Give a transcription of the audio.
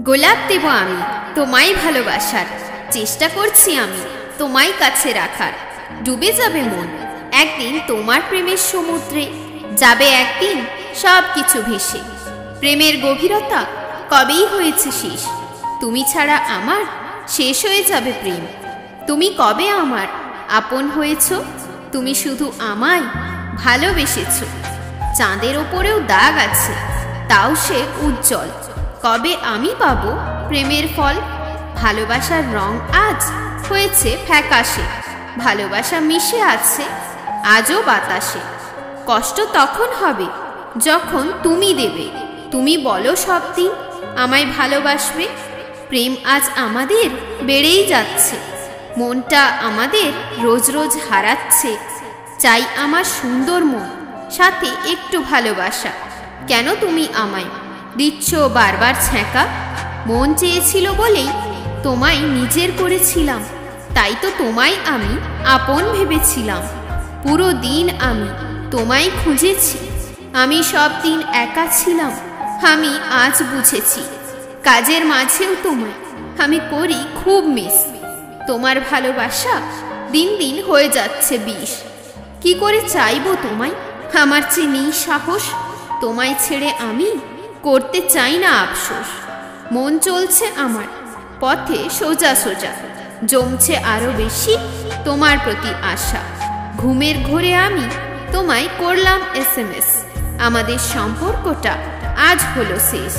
গোলাপ দেব আমি তোমায় ভালোবাসার, চেষ্টা করছি আমি তোমায় কাছে রাখার। ডুবে যাবে মন একদিন তোমার প্রেমের সমুদ্রে, যাবে একদিন সব কিছু ভেসে। প্রেমের গভীরতা কবেই হয়েছে শেষ, তুমি ছাড়া আমার শেষ হয়ে যাবে প্রেম। তুমি কবে আমার আপন হয়েছ, তুমি শুধু আমায় ভালোবেসেছ। চাঁদের ওপরেও দাগ আছে, তাও সে উজ্জ্বল। কবে আমি পাবো প্রেমের ফল? ভালোবাসার রং আজ হয়েছে ফ্যাকাশে, ভালোবাসা মিশে আছে আজও বাতাসে। কষ্ট তখন হবে যখন তুমি দেবে, তুমি বলো সব দিন আমায় ভালোবাসবে। প্রেম আজ আমাদের বেড়েই যাচ্ছে, মনটা আমাদের রোজ রোজ হারাচ্ছে। চাই আমার সুন্দর মন, সাথে একটু ভালোবাসা। কেন তুমি আমায় দিচ্ছ বারবার ছ্যাঁকা? মন চেয়েছিল বলেই তোমায় নিজের করেছিলাম, তাই তো তোমায় আমি আপন ভেবেছিলাম। পুরো দিন আমি তোমায় খুঁজেছি, আমি সব দিন একা ছিলাম। আমি আজ বুঝেছি কাজের মাঝেও তোমায় আমি করি খুব মিস। তোমার ভালোবাসা দিন দিন হয়ে যাচ্ছে বিষ। কি করে চাইবো তোমায়, আমার চেয়ে নেই সাহস। তোমায় ছেড়ে আমি করতে চাই না আফসোস। মন চলছে আমার পথে সোজা সোজা, জমছে আরো বেশি তোমার প্রতি আশা। ঘুমের ঘোরে আমি তোমায় করলাম SMS, আমাদের সম্পর্কটা আজ হলো শেষ।